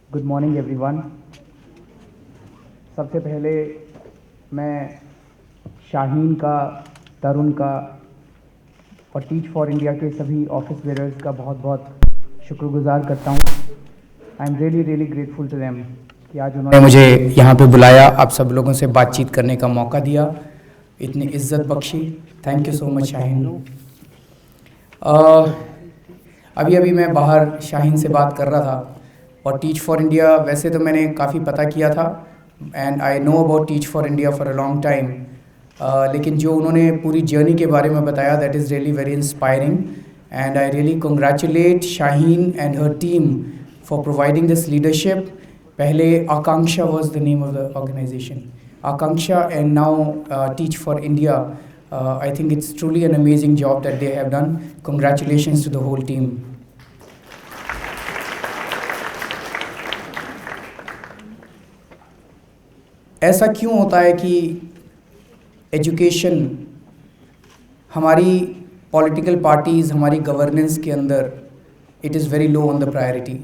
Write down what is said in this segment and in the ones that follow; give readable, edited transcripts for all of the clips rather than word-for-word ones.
Good morning everyone. सबसे पहले मैं शाहीन का, तरुण का और टीच फॉर इंडिया के सभी ऑफिस बेयरर्स का बहुत बहुत शुक्रगुजार करता हूँ। I am really grateful to them कि आज उन्होंने मुझे यहाँ पे बुलाया, आप सब लोगों से बातचीत करने का मौका दिया, इतनी इज्जत बख्शी। Thank you so much Shaheen. अभी अभी मैं बाहर शाहीन से बात कर रहा था और टीच फॉर इंडिया वैसे तो मैंने काफ़ी पता किया था and I know about Teach for India for a long time, लेकिन जो उन्होंने पूरी जर्नी के बारे में बताया that is really very inspiring and I really congratulate Shaheen and her team for providing this leadership. पहले Akanksha was the name of the organisation, Akanksha, and now Teach for India. I think it's truly an amazing job that they have done. Congratulations to the whole team. ऐसा क्यों होता है कि education हमारी political parties, हमारी governance के अंदर it is very low on the priority?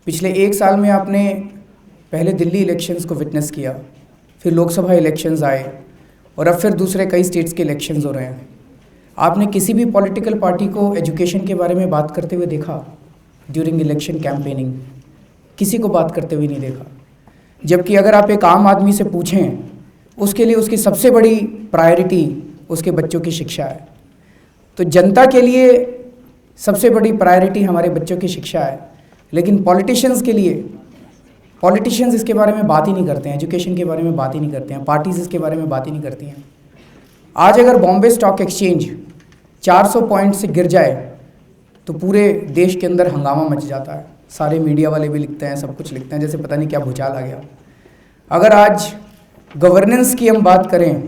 पिछले एक साल में आपने पहले दिल्ली इलेक्शंस को विटनेस किया, फिर लोकसभा इलेक्शंस आए और अब फिर दूसरे कई स्टेट्स के इलेक्शंस हो रहे हैं। आपने किसी भी पॉलिटिकल पार्टी को एजुकेशन के बारे में बात करते हुए देखा ड्यूरिंग इलेक्शन कैंपेनिंग? किसी को बात करते हुए नहीं देखा। जबकि अगर आप एक आम आदमी से पूछें, उसके लिए उसकी सबसे बड़ी प्रायोरिटी उसके बच्चों की शिक्षा है। तो जनता के लिए सबसे बड़ी प्रायोरिटी हमारे बच्चों की शिक्षा है, लेकिन पॉलिटिशियंस के लिए, पॉलिटिशियंस इसके बारे में बात ही नहीं करते हैं, एजुकेशन के बारे में बात ही नहीं करते हैं, पार्टीज इसके बारे में बात ही नहीं करती हैं। आज अगर बॉम्बे स्टॉक एक्सचेंज 400 पॉइंट से गिर जाए तो पूरे देश के अंदर हंगामा मच जाता है, सारे मीडिया वाले भी लिखते हैं, सब कुछ लिखते हैं, जैसे पता नहीं क्या भूचाल आ गया। अगर आज गवर्नेंस की हम बात करें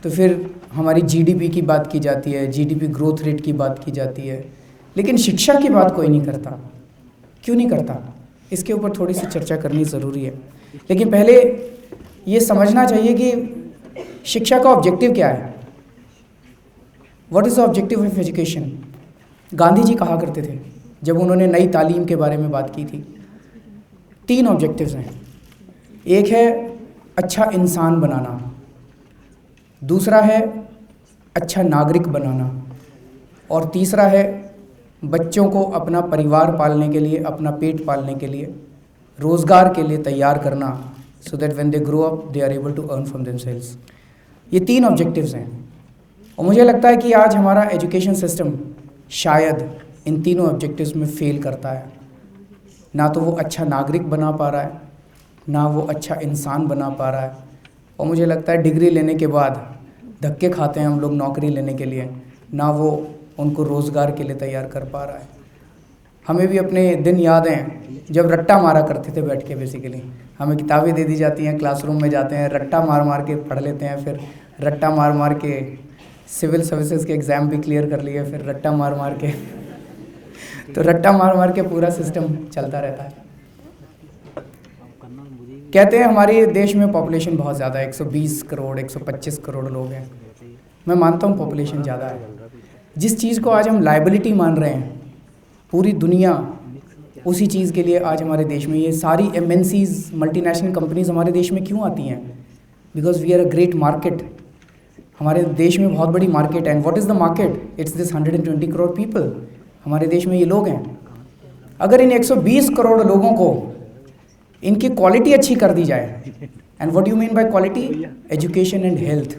तो फिर हमारी जीडीपी की बात की जाती है, जीडीपी ग्रोथ रेट की बात की जाती है, लेकिन शिक्षा की बात कोई नहीं करता। क्यों नहीं करता? इसके ऊपर थोड़ी सी चर्चा करनी ज़रूरी है। लेकिन पहले ये समझना चाहिए कि शिक्षा का ऑब्जेक्टिव क्या है। What is the objective of education? Gandhi ji कहा करते थे जब उन्होंने नई तालीम के बारे में बात की थी, 3 ऑब्जेक्टिव्स हैं। एक है अच्छा इंसान बनाना, दूसरा है अच्छा नागरिक बनाना, और तीसरा है बच्चों को अपना परिवार पालने के लिए, अपना पेट पालने के लिए, रोज़गार के लिए तैयार करना, so that when they grow up they are able to earn from themselves. ये 3 ऑब्जेक्टिव्स हैं और मुझे लगता है कि आज हमारा एजुकेशन सिस्टम शायद इन तीनों ऑब्जेक्टिव्स में फेल करता है। ना तो वो अच्छा नागरिक बना पा रहा है, ना वो अच्छा इंसान बना पा रहा है, और मुझे लगता है डिग्री लेने के बाद धक्के खाते हैं हम लोग नौकरी लेने के लिए, ना वो उनको रोज़गार के लिए तैयार कर पा रहा है। हमें भी अपने दिन याद हैं जब रट्टा मारा करते थे बैठ के। बेसिकली हमें किताबें दे दी जाती हैं, क्लासरूम में जाते हैं, रट्टा मार मार के पढ़ लेते हैं, फिर रट्टा मार मार के सिविल सर्विसेज के एग्ज़ाम भी क्लियर कर लिए, फिर रट्टा मार मार के तो रट्टा मार मार के पूरा सिस्टम चलता रहता है। कहते हैं हमारे देश में पॉपुलेशन बहुत ज़्यादा है, 120 करोड़ 125 करोड़ लोग हैं। मैं मानता हूँ पॉपुलेशन ज़्यादा है। जिस चीज़ को आज हम लायबिलिटी मान रहे हैं पूरी दुनिया, उसी चीज़ के लिए आज हमारे देश में ये सारी MNCs, मल्टीनेशनल कंपनीज़ हमारे देश में क्यों आती हैं? Because we are a great market. हमारे देश में बहुत बड़ी मार्केट है। And what is the market? It's this 120 crore people. हमारे देश में ये लोग हैं। अगर इन 120 करोड़ लोगों को इनकी क्वालिटी अच्छी कर दी जाए, and what you mean by quality? Education and health.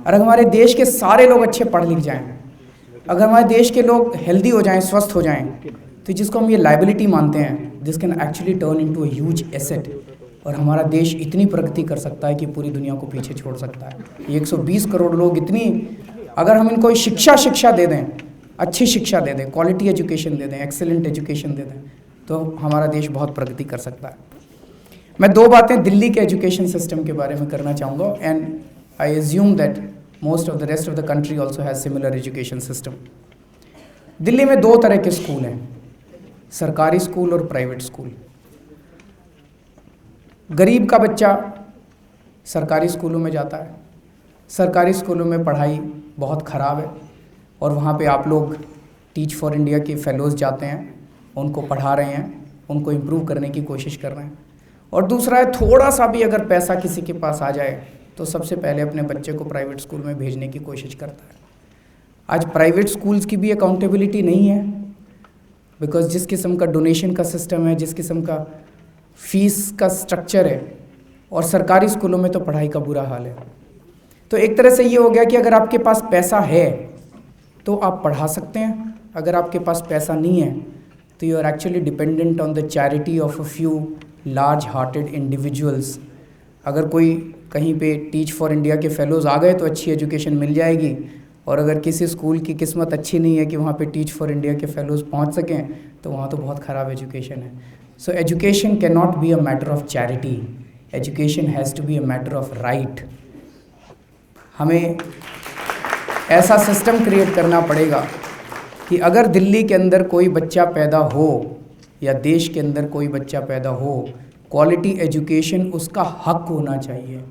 और अगर हमारे देश के सारे लोग अच्छे पढ़ लिख जाएं, अगर हमारे देश के लोग हेल्दी हो जाएं, स्वस्थ हो जाएं, तो जिसको हम ये लायबिलिटी मानते हैं, this can actually turn into a huge asset, और हमारा देश इतनी प्रगति कर सकता है कि पूरी दुनिया को पीछे छोड़ सकता है। ये 120 करोड़ लोग इतनी, अगर हम इनको शिक्षा दे दें, अच्छी शिक्षा दे दें, क्वालिटी एजुकेशन दे दें, एक्सेलेंट एजुकेशन दे दें, तो हमारा देश बहुत प्रगति कर सकता है। मैं 2 बातें दिल्ली के एजुकेशन सिस्टम के बारे में करना चाहूँगा, and I assume that most of the rest of the country also has similar education system. Delhi में 2 तरह के स्कूल हैं, सरकारी स्कूल और प्राइवेट स्कूल। गरीब का बच्चा सरकारी स्कूलों में जाता है। सरकारी स्कूलों में पढ़ाई बहुत ख़राब है, और वहाँ पे आप लोग टीच फॉर इंडिया के फेलोज़ जाते हैं, उनको पढ़ा रहे हैं, उनको इम्प्रूव करने की कोशिश कर रहे हैं। और दूसरा है, थोड़ा सा भी अगर पैसा किसी के पास आ जाए तो सबसे पहले अपने बच्चे को प्राइवेट स्कूल में भेजने की कोशिश करता है। आज प्राइवेट स्कूल्स की भी अकाउंटेबिलिटी नहीं है, बिकॉज जिस किस्म का डोनेशन का सिस्टम है, जिस किस्म का फीस का स्ट्रक्चर है, और सरकारी स्कूलों में तो पढ़ाई का बुरा हाल है। तो एक तरह से ये हो गया कि अगर आपके पास पैसा है तो आप पढ़ा सकते हैं, अगर आपके पास पैसा नहीं है तो you are actually dependent on the charity of a few large hearted individuals. अगर कोई कहीं पे टीच फॉर इंडिया के फेलोज़ आ गए तो अच्छी एजुकेशन मिल जाएगी, और अगर किसी स्कूल की किस्मत अच्छी नहीं है कि वहाँ पे टीच फॉर इंडिया के फेलोज़ पहुँच सकें तो वहाँ तो बहुत ख़राब एजुकेशन है। So education can not be a matter of charity, education has to be a matter of right. हमें ऐसा सिस्टम क्रिएट करना पड़ेगा कि अगर दिल्ली के अंदर कोई बच्चा पैदा हो या देश के अंदर कोई बच्चा पैदा हो, क्वालिटी एजुकेशन उसका हक होना चाहिए,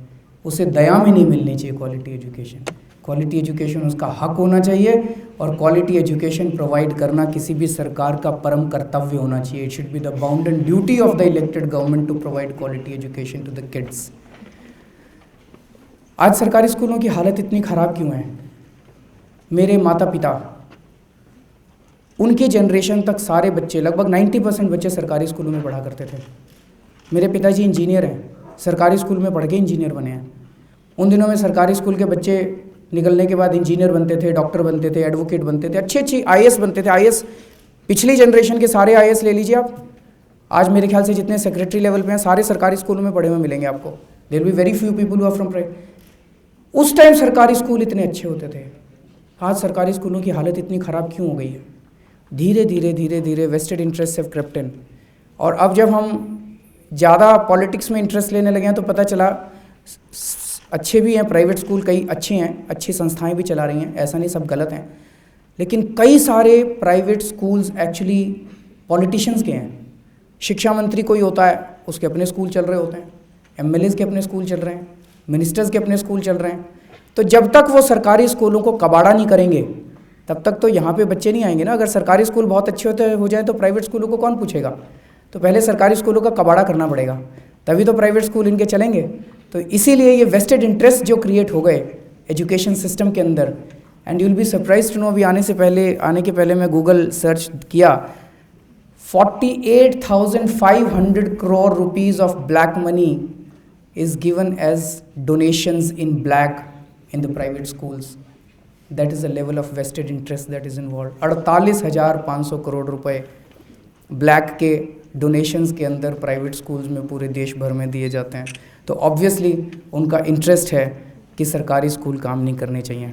उसे दया में नहीं मिलनी चाहिए क्वालिटी एजुकेशन। क्वालिटी एजुकेशन उसका हक होना चाहिए, और क्वालिटी एजुकेशन प्रोवाइड करना किसी भी सरकार का परम कर्तव्य होना चाहिए। It should be the bounden duty of the elected government to provide quality education to the kids. आज सरकारी स्कूलों की हालत इतनी ख़राब क्यों है? मेरे माता पिता, उनकी जनरेशन तक सारे बच्चे, लगभग 90% बच्चे सरकारी स्कूलों में पढ़ा करते थे। मेरे पिताजी इंजीनियर हैं, सरकारी स्कूल में पढ़ के इंजीनियर बने हैं। उन दिनों में सरकारी स्कूल के बच्चे निकलने के बाद इंजीनियर बनते थे, डॉक्टर बनते थे, एडवोकेट बनते थे, अच्छी आईएएस बनते थे। आईएएस पिछली जनरेशन के सारे आईएएस ले लीजिए आप, आज मेरे ख्याल से जितने सेक्रेटरी लेवल पे हैं सारे सरकारी स्कूलों में पढ़े हुए मिलेंगे आपको। There will be very few people who are from private. उस टाइम सरकारी स्कूल इतने अच्छे होते थे। आज सरकारी स्कूलों की हालत इतनी ख़राब क्यों हो गई है? धीरे धीरे वेस्टेड इंटरेस्ट हैव क्रेप्ट इन। और अब जब हम ज़्यादा पॉलिटिक्स में इंटरेस्ट लेने लगे हैं तो पता चला अच्छे भी हैं प्राइवेट स्कूल, कई अच्छे हैं, अच्छी संस्थाएं भी चला रही हैं, ऐसा नहीं सब गलत हैं, लेकिन कई सारे प्राइवेट स्कूल्स एक्चुअली पॉलिटिशियंस के हैं। शिक्षा मंत्री कोई होता है, उसके अपने स्कूल चल रहे होते हैं, एमएलएज के अपने स्कूल चल रहे हैं, मिनिस्टर्स के अपने स्कूल चल रहे हैं। तो जब तक वो सरकारी स्कूलों को कबाड़ा नहीं करेंगे तब तक तो यहाँ पे बच्चे नहीं आएंगे ना। अगर सरकारी स्कूल बहुत अच्छे हो जाए तो प्राइवेट स्कूलों को कौन पूछेगा? तो पहले सरकारी स्कूलों का कबाड़ा करना पड़ेगा, तभी तो प्राइवेट स्कूल इनके चलेंगे। तो इसीलिए ये वेस्टेड इंटरेस्ट जो क्रिएट हो गए एजुकेशन सिस्टम के अंदर, and you will be surprise to know, अभी आने के पहले मैं गूगल सर्च किया, 48,500 crore rupees of black money is given as donations in black in the private schools. That is the level of vested interest that is involved. 48,500 crore रुपए black के donations के अंदर प्राइवेट स्कूल्स में पूरे देश भर में दिए जाते हैं। तो ऑब्वियसली उनका इंटरेस्ट है कि सरकारी स्कूल काम नहीं करने चाहिए।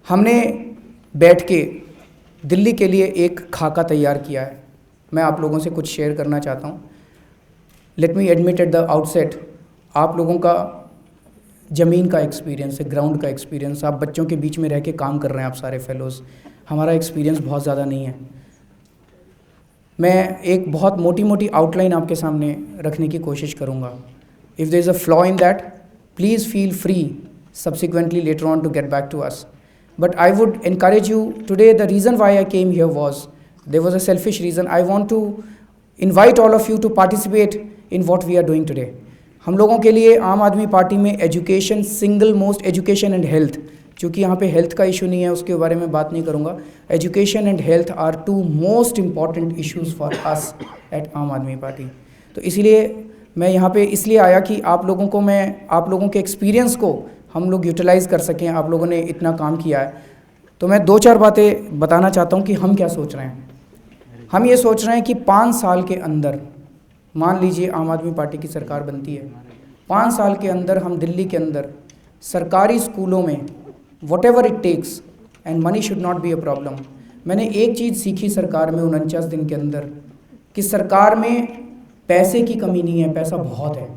हमने बैठ के दिल्ली के लिए एक खाका तैयार किया है, मैं आप लोगों से कुछ शेयर करना चाहता हूँ। Let me admit at the outset, आप लोगों का ज़मीन का एक्सपीरियंस है, ग्राउंड का एक्सपीरियंस, आप बच्चों के बीच में रह के काम कर रहे हैं आप सारे फेलोज़। हमारा एक्सपीरियंस बहुत ज़्यादा नहीं है। मैं एक बहुत मोटी आउटलाइन आपके सामने रखने की कोशिश करूँगा। If there is a flaw in that, please feel free subsequently later on to get back to us. But I would encourage you today, the reason why I came here was, there was a selfish reason. I want to invite all of you to participate in what we are doing today. हम लोगों के लिए आम Aadmi party में education, single most, education and health, चूँकि यहाँ पे health का इशू नहीं है उसके बारे में बात नहीं करूँगा, education and health are two most important issues for us at Aam Aadmi party. तो इसीलिए मैं यहाँ पे इसलिए आया कि आप लोगों के एक्सपीरियंस को हम लोग यूटिलाइज़ कर सकें। आप लोगों ने इतना काम किया है, तो मैं 2-4 बातें बताना चाहता हूँ कि हम क्या सोच रहे हैं। हम ये सोच रहे हैं कि 5 साल के अंदर, मान लीजिए आम आदमी पार्टी की सरकार बनती है, 5 साल के अंदर हम दिल्ली के अंदर सरकारी स्कूलों में whatever it takes, and money should not be a problem। मैंने एक चीज़ सीखी सरकार में 49 दिन के अंदर, कि सरकार में पैसे की कमी नहीं है, पैसा बहुत है,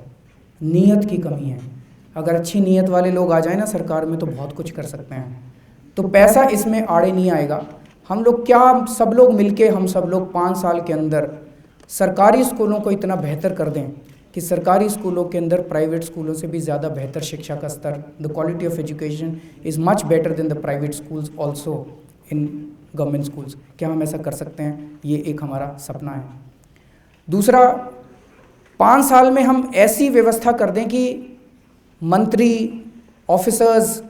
नीयत की कमी है। अगर अच्छी नीयत वाले लोग आ जाए ना सरकार में तो बहुत कुछ कर सकते हैं। तो पैसा इसमें आड़े नहीं आएगा। हम लोग सब लोग मिलके, हम सब लोग 5 साल के अंदर सरकारी स्कूलों को इतना बेहतर कर दें कि सरकारी स्कूलों के अंदर प्राइवेट स्कूलों से भी ज़्यादा बेहतर शिक्षा का स्तर, the quality of education is much better than the private schools also in government schools. क्या हम ऐसा कर सकते हैं? ये एक हमारा सपना है। दूसरा, 5 साल में हम ऐसी व्यवस्था कर दें कि मंत्री, ऑफिसर्स,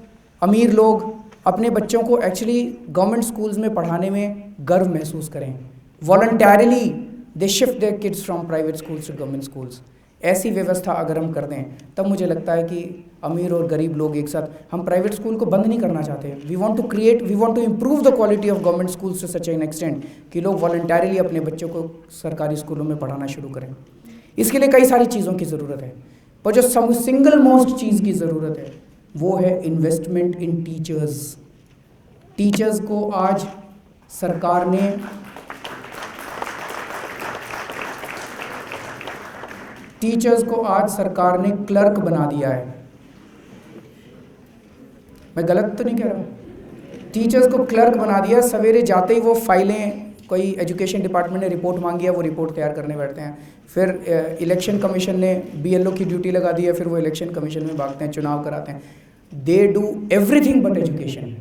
अमीर लोग अपने बच्चों को एक्चुअली गवर्नमेंट स्कूल्स में पढ़ाने में गर्व महसूस करें। Voluntarily they shift their kids from private schools to government schools. ऐसी व्यवस्था अगर हम कर दें तब मुझे लगता है कि अमीर और गरीब लोग एक साथ, हम प्राइवेट स्कूल को बंद नहीं करना चाहते। We want to improve the quality of government schools to such an extent कि लोग वॉलंटरली अपने बच्चों को सरकारी स्कूलों में पढ़ाना शुरू करें। इसके लिए कई सारी चीज़ों की ज़रूरत है, पर जो सिंगल मोस्ट चीज़ की ज़रूरत है वो है इन्वेस्टमेंट इन टीचर्स। टीचर्स को आज सरकार ने क्लर्क बना दिया है। मैं गलत तो नहीं कह रहा हूँ? टीचर्स को क्लर्क बना दिया। सवेरे जाते ही वो फाइलें, कोई एजुकेशन डिपार्टमेंट ने रिपोर्ट मांगी है, वो रिपोर्ट तैयार करने बैठते हैं। फिर इलेक्शन कमीशन ने बीएलओ की ड्यूटी लगा दी है, फिर वो इलेक्शन कमीशन में भागते हैं, चुनाव कराते हैं। They do everything but education.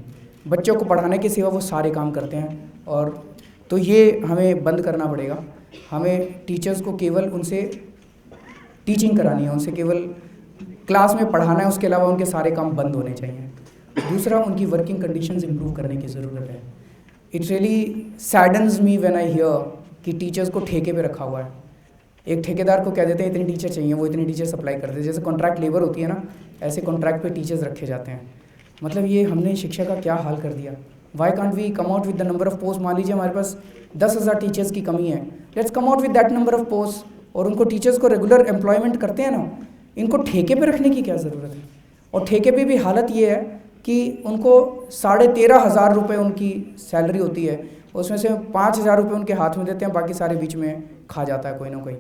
बच्चों को पढ़ाने के सिवा वो सारे काम करते हैं। और तो ये हमें बंद करना पड़ेगा। हमें टीचर्स को केवल उनसे टीचिंग करानी है, उनसे केवल क्लास में पढ़ाना है, उसके अलावा उनके सारे काम बंद होने चाहिए। दूसरा, उनकी वर्किंग कंडीशंस इंप्रूव करने की ज़रूरत है। It really saddens me when I hear कि टीचर्स को ठेके पे रखा हुआ है। एक ठेकेदार को कह देते हैं इतने टीचर चाहिए, वो इतने टीचर सप्लाई कर देते हैं। जैसे कॉन्ट्रैक्ट लेबर होती है ना, ऐसे कॉन्ट्रैक्ट पे टीचर्स रखे जाते हैं। मतलब ये हमने शिक्षा का क्या हाल कर दिया। Why can't we come out with the number of post? मान लीजिए हमारे पास 10,000 टीचर्स की कमी है, let's come out with that number of post और उनको टीचर्स को रेगुलर एम्प्लॉयमेंट करते हैं ना। इनको ठेके पे रखने की क्या ज़रूरत है? और ठेके पे भी हालत ये है कि उनको 13,500 रुपये उनकी सैलरी होती है, उसमें से 5,000 रुपये उनके हाथ में देते हैं, बाकी सारे बीच में खा जाता है कोई ना कोई।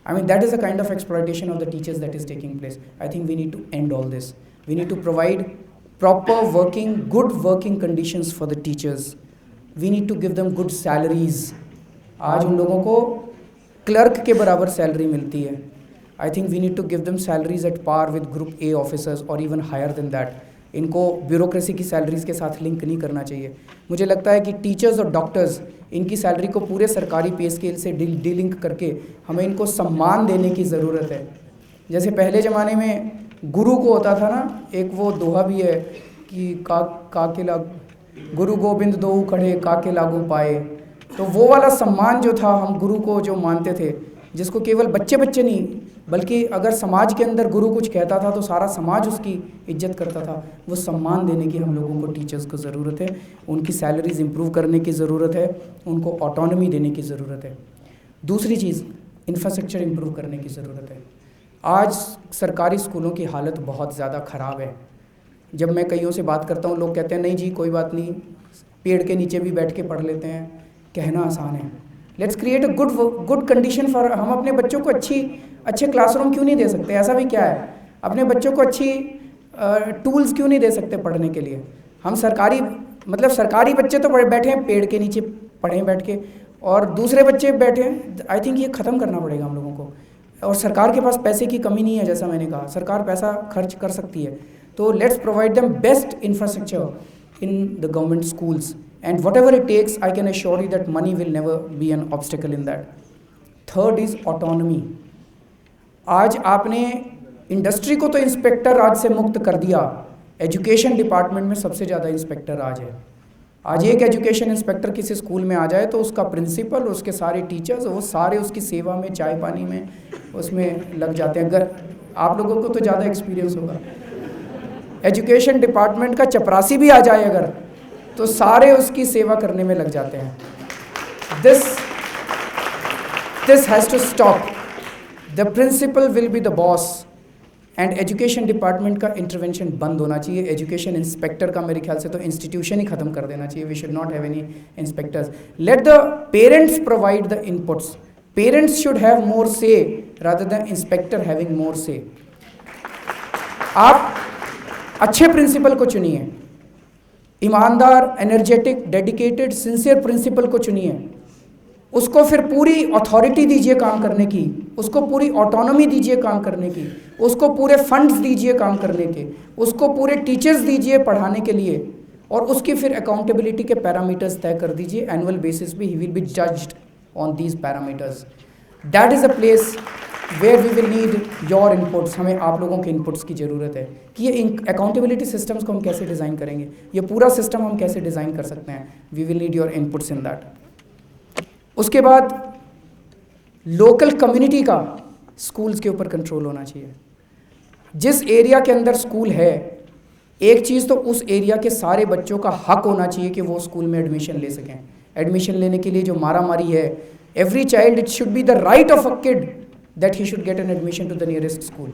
I mean that is a kind of exploitation of the teachers that is taking place. I think we need to end all this. We need to provide proper good working conditions for the teachers. We need to give them good salaries. आज उन लोगों को clerk के बराबर salary मिलती है। I think we need to give them salaries at par with group A officers or even higher than that. इनको bureaucracy की सैलरीज के साथ लिंक नहीं करना चाहिए। मुझे लगता है कि टीचर्स और डॉक्टर्स, इनकी सैलरी को पूरे सरकारी पे स्केल से डीलिंक करके हमें इनको सम्मान देने की ज़रूरत है। जैसे पहले ज़माने में गुरु को होता था ना, एक वो दोहा भी है कि काके लागू गुरु गोविंद दो खड़े काके लागू पाए। तो वो वाला सम्मान जो था, हम गुरु को जो मानते थे, जिसको केवल बच्चे नहीं बल्कि अगर समाज के अंदर गुरु कुछ कहता था तो सारा समाज उसकी इज्जत करता था, वो सम्मान देने की हम लोगों को टीचर्स को ज़रूरत है। उनकी सैलरीज इंप्रूव करने की ज़रूरत है, उनको ऑटोनॉमी देने की ज़रूरत है। दूसरी चीज़, इंफ्रास्ट्रक्चर इंप्रूव करने की ज़रूरत है। आज सरकारी स्कूलों की हालत बहुत ज़्यादा ख़राब है। जब मैं कईयों से बात करता हूँ, लोग कहते हैं नहीं जी कोई बात नहीं, पेड़ के नीचे भी बैठ के पढ़ लेते हैं। कहना आसान है। Let's create a good condition for. हम अपने बच्चों को अच्छे क्लासरूम क्यों नहीं दे सकते? ऐसा भी क्या है? अपने बच्चों को अच्छी टूल्स क्यों नहीं दे सकते पढ़ने के लिए? हम सरकारी बच्चे तो बैठे हैं पेड़ के नीचे पढ़ें बैठ के, और दूसरे बच्चे बैठे हैं। आई थिंक ये ख़त्म करना पड़ेगा हम लोगों को। और सरकार के पास पैसे की कमी नहीं है, जैसा मैंने कहा, सरकार पैसा खर्च कर सकती है। तो let's provide them best infrastructure in the government schools, and whatever it takes, I can assure you that money will never be an obstacle in that. Third is autonomy. आज आपने इंडस्ट्री को तो inspector आज से मुक्त कर दिया, education department में सबसे ज़्यादा इंस्पेक्टर आज है। आज एक एजुकेशन इंस्पेक्टर किसी स्कूल में आ जाए तो उसका प्रिंसिपल, उसके सारे टीचर्स, वो सारे उसकी सेवा में, चाय पानी में, उसमें लग जाते हैं। अगर आप लोगों को तो ज़्यादा एक्सपीरियंस होगा, एजुकेशन डिपार्टमेंट का चपरासी भी आ जाए अगर, तो सारे उसकी सेवा करने में लग जाते हैं। This has to stop. The principal will be the boss, and education department का इंटरवेंशन बंद होना चाहिए। एजुकेशन इंस्पेक्टर का मेरे ख्याल से तो इंस्टीट्यूशन ही ख़त्म कर देना चाहिए। We should not have any inspectors. Let the parents provide the inputs. Parents should have more say rather than inspector having more say. आप अच्छे प्रिंसिपल को चुनिए, ईमानदार, एनर्जेटिक, डेडिकेटेड, सिंसियर प्रिंसिपल को चुनिए। उसको फिर पूरी अथॉरिटी दीजिए काम करने की, उसको पूरी ऑटोनॉमी दीजिए काम करने की, उसको पूरे फंड्स दीजिए काम करने के, उसको पूरे टीचर्स दीजिए पढ़ाने के लिए, और उसकी फिर अकाउंटेबिलिटी के पैरामीटर्स तय कर दीजिए एनुअल बेसिस पे, he will be judged on these parameters. That is a place where we will need your inputs. हमें आप लोगों के इनपुट्स की ज़रूरत है कि ये अकाउंटेबिलिटी सिस्टम्स को हम कैसे डिज़ाइन करेंगे, ये पूरा सिस्टम हम कैसे डिज़ाइन कर सकते हैं. We will need your inputs in that. उसके बाद लोकल कम्युनिटी का स्कूल्स के ऊपर कंट्रोल होना चाहिए. जिस एरिया के अंदर स्कूल है, एक चीज़ तो उस एरिया के सारे बच्चों का हक होना चाहिए कि वो स्कूल में एडमिशन ले सकें. एडमिशन लेने के लिए जो मारामारी है, every child, it should be the right of a kid that he should get an admission to the nearest school.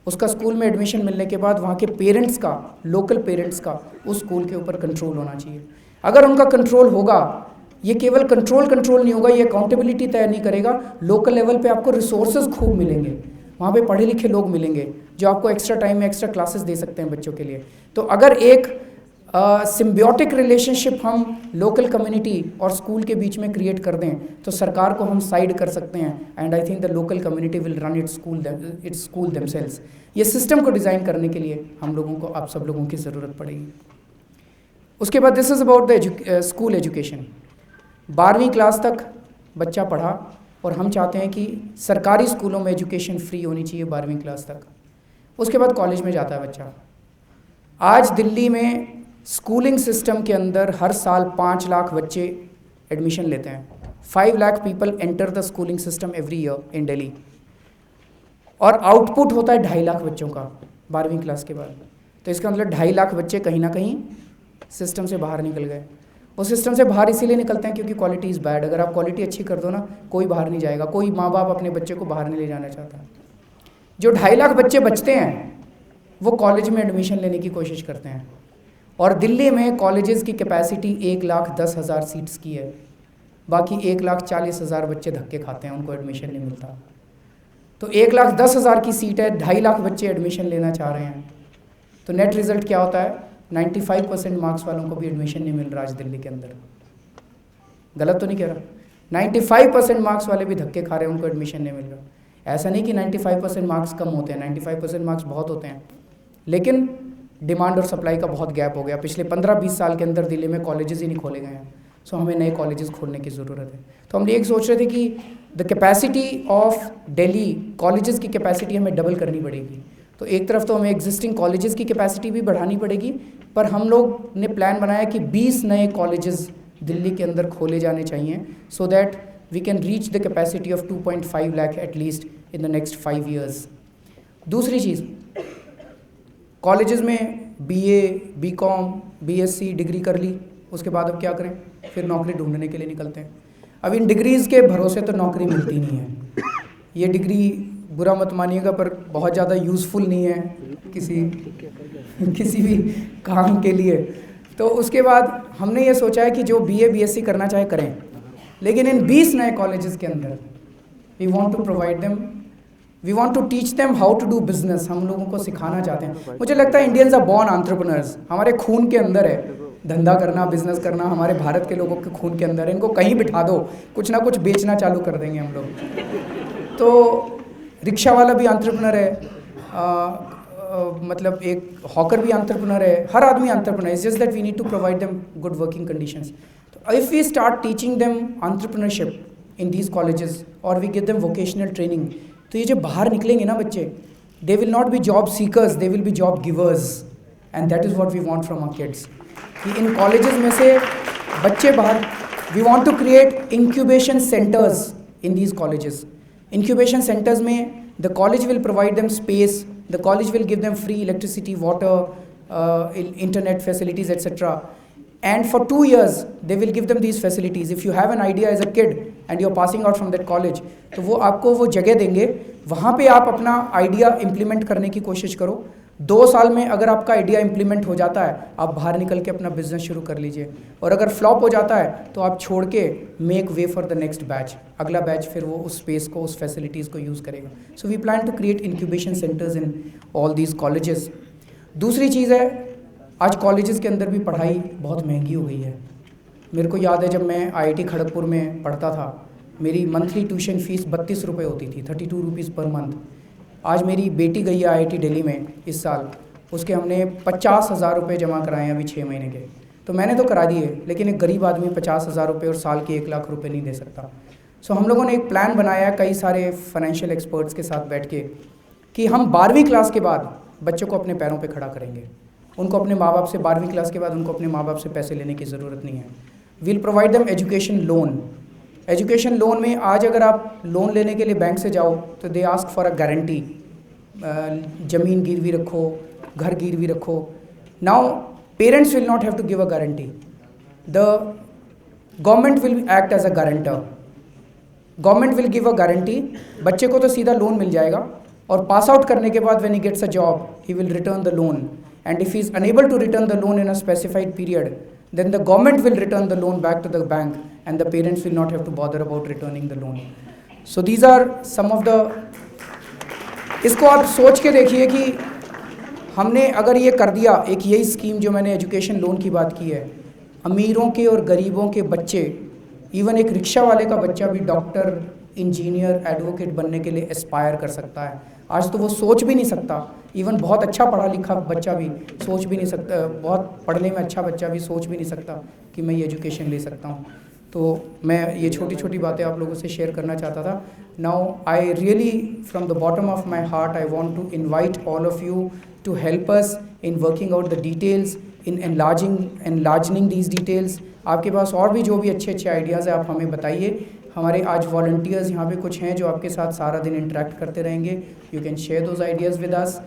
उसका स्कूल में एडमिशन मिलने के बाद वहाँ के पेरेंट्स का, लोकल पेरेंट्स का उस स्कूल के ऊपर कंट्रोल होना चाहिए. अगर उनका कंट्रोल होगा, ये केवल कंट्रोल नहीं होगा, ये अकाउंटेबिलिटी तय नहीं करेगा. लोकल लेवल पे आपको रिसोर्सेज खूब मिलेंगे, वहाँ पे पढ़े लिखे लोग मिलेंगे जो आपको एक्स्ट्रा टाइम में एक्स्ट्रा क्लासेस दे सकते हैं बच्चों के लिए. तो अगर एक सिम्बियोटिक रिलेशनशिप हम लोकल कम्युनिटी और स्कूल के बीच में क्रिएट कर दें तो सरकार को हम साइड कर सकते हैं. And I think the local community will run it's school themselves. ये सिस्टम को डिज़ाइन करने के लिए हम लोगों को, आप सब लोगों की ज़रूरत पड़ेगी. उसके बाद this is about the school education. 12वीं क्लास तक बच्चा पढ़ा और हम चाहते हैं कि सरकारी स्कूलों में एजुकेशन फ्री होनी चाहिए 12वीं क्लास तक. उसके बाद कॉलेज में जाता है बच्चा. आज दिल्ली में स्कूलिंग सिस्टम के अंदर हर साल 5 लाख बच्चे एडमिशन लेते हैं. 5 lakh people enter the schooling system every year in Delhi. और आउटपुट होता है 2.5 लाख बच्चों का 12वीं क्लास के बाद. तो इसका मतलब 2.5 लाख बच्चे कहीं ना कहीं सिस्टम से बाहर निकल गए. वो सिस्टम से बाहर इसीलिए निकलते हैं क्योंकि क्वालिटी इज़ बैड. अगर आप क्वालिटी अच्छी कर दो ना, कोई बाहर नहीं जाएगा. कोई माँ बाप अपने बच्चे को बाहर नहीं ले जाना चाहता. जो 2.5 लाख बच्चे बचते हैं वो कॉलेज में एडमिशन लेने की कोशिश करते हैं. और दिल्ली में कॉलेजेस की कैपेसिटी 1,10,000 सीट्स की है. बाकी 1,40,000 बच्चे धक्के खाते हैं, उनको एडमिशन नहीं मिलता. तो 1,10,000 की सीट है, 2.5 लाख बच्चे एडमिशन लेना चाह रहे हैं. तो नेट रिज़ल्ट क्या होता है? 95% मार्क्स वालों को भी एडमिशन नहीं मिल रहा आज दिल्ली के अंदर. गलत तो नहीं कह रहा? 95% मार्क्स वाले भी धक्के खा रहे हैं, उनको एडमिशन नहीं मिल रहा. ऐसा नहीं कि 95% मार्क्स कम होते हैं, 95% मार्क्स बहुत होते हैं. लेकिन डिमांड और सप्लाई का बहुत गैप हो गया. पिछले 15-20 साल के अंदर दिल्ली में कॉलेजेस ही नहीं खोले गए हैं. सो हमें नए कॉलेजेस खोलने की ज़रूरत है. तो हम ये सोच रहे थे कि the capacity of Delhi, colleges की कैपेसिटी हमें डबल करनी पड़ेगी. तो एक तरफ तो हमें एग्जिस्टिंग कॉलेजेस की कैपेसिटी भी बढ़ानी पड़ेगी, पर हम लोग ने प्लान बनाया कि 20 नए कॉलेजेस दिल्ली के अंदर खोले जाने चाहिए so that we can reach the capacity of 2.5 lakh at least in the next 5 years. दूसरी चीज़, कॉलेजेस में BA, BCom, BSc डिग्री कर ली, उसके बाद अब क्या करें? फिर नौकरी ढूंढने के लिए निकलते हैं. अब इन डिग्रीज़ के भरोसे तो नौकरी मिलती नहीं है. ये डिग्री, बुरा मत मानिएगा, पर बहुत ज़्यादा यूज़फुल नहीं है किसी भी काम के लिए. तो उसके बाद हमने ये सोचा है कि जो BA, BSc करना चाहे करें, लेकिन इन 20 नए कॉलेजेस के अंदर we want to provide them, we want to teach them how to do business. हम लोगों को सिखाना चाहते हैं. मुझे लगता है इंडियंस आर बॉर्न एंटरप्रेन्योर्स. हमारे खून के अंदर है धंधा करना, बिजनेस करना. हमारे भारत के लोगों के खून के अंदर है. इनको कहीं बिठा दो, कुछ ना कुछ बेचना चालू कर देंगे हम लोग. तो रिक्शा वाला भी एंटरप्रेन्योर है, मतलब एक हॉकर भी एंटरप्रेन्योर है. हर आदमी entrepreneur. It's just that we need to provide them good working conditions. तो if we start teaching them entrepreneurship in these colleges और we give them vocational training, तो ये जो बाहर निकलेंगे ना बच्चे, they will not be job seekers, they will be job givers. And that is what we want from our kids. कि इन कॉलेजेस में से बच्चे बाहर, we want to create incubation centres in these colleges. Incubation centres में the college will provide them space, the college will give them free electricity, water, internet facilities etcetera. And for 2 years they will give them these facilities. If you have an idea as a kid and you're passing out from that college, तो वो आपको वो जगह देंगे, वहाँ पे आप अपना आइडिया इम्प्लीमेंट करने की कोशिश करो. 2 साल में अगर आपका आइडिया इम्प्लीमेंट हो जाता है, आप बाहर निकल के अपना बिजनेस शुरू कर लीजिए. और अगर फ्लॉप हो जाता है तो आप छोड़ के make way for the next batch. अगला बैच फिर वो उस स्पेस को, उस फैसिलिटीज़ को यूज़ करेगा. So we plan to create incubation centres in all these colleges. दूसरी चीज़ है, आज कॉलेजेस के अंदर भी पढ़ाई बहुत महंगी हो गई है. मेरे को याद है जब मैं IIT खड़गपुर में पढ़ता था, मेरी मंथली ट्यूशन फ़ीस 32 रुपये होती थी, 32 रुपीज़ पर मंथ. आज मेरी बेटी गई है IIT दिल्ली में इस साल, उसके हमने 50,000 रुपये जमा कराए हैं अभी 6 महीने के. तो मैंने तो करा दिए, लेकिन एक गरीब आदमी 50,000 रुपये और साल के 1 लाख रुपए नहीं दे सकता। सो हम लोगों ने एक प्लान बनाया है कई सारे फाइनेंशियल एक्सपर्ट्स के साथ बैठ के कि हम 12वीं क्लास के बाद बच्चों को अपने पैरों पे खड़ा करेंगे। उनको अपने माँ बाप से 12वीं क्लास के बाद उनको अपने माँ बाप से पैसे लेने की ज़रूरत नहीं है। We'll provide them education loan. Education loan में आज अगर आप लोन लेने के लिए बैंक से जाओ तो they ask for a guarantee, ज़मीन गिरवी रखो, घर गिरवी रखो। Now parents will not have to give a guarantee, the government will act as a guarantor. Government will give a guarantee, बच्चे को तो सीधा लोन मिल जाएगा और पास आउट करने के बाद when he gets a job he will return the loan, and if he is unable to return the loan in a specified period then the government will return the loan back to the bank and the parents will not have to bother about returning the loan. So these are some of the, इसको आप सोच के देखिए कि हमने अगर ये कर दिया, एक यही स्कीम जो मैंने एजुकेशन लोन की बात की है, अमीरों के और गरीबों के बच्चे, इवन एक रिक्शा वाले का बच्चा भी डॉक्टर, इंजीनियर, एडवोकेट बनने के लिए एस्पायर कर सकता है। आज तो वो सोच भी नहीं सकता, इवन बहुत अच्छा पढ़ा लिखा बच्चा भी सोच भी नहीं सकता, बहुत पढ़ने में अच्छा बच्चा भी सोच भी नहीं सकता कि मैं ये एजुकेशन ले सकता हूँ। तो मैं ये छोटी छोटी बातें आप लोगों से शेयर करना चाहता था। Now I really from the bottom of my heart I want to invite all of you to help us in working out the details, in enlarging these details. आपके पास और भी जो भी अच्छे अच्छे आइडियाज़ हैं आप हमें बताइए। हमारे आज वॉलंटियर्स यहाँ पे कुछ हैं जो आपके साथ सारा दिन इंटरेक्ट करते रहेंगे। You can share those ideas with us,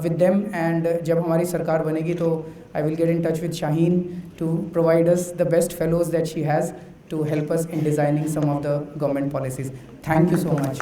with them, and जब हमारी सरकार बनेगी तो I will get in touch with Shaheen to provide us the best fellows that she has to help us in designing some of the government policies. Thank you so much.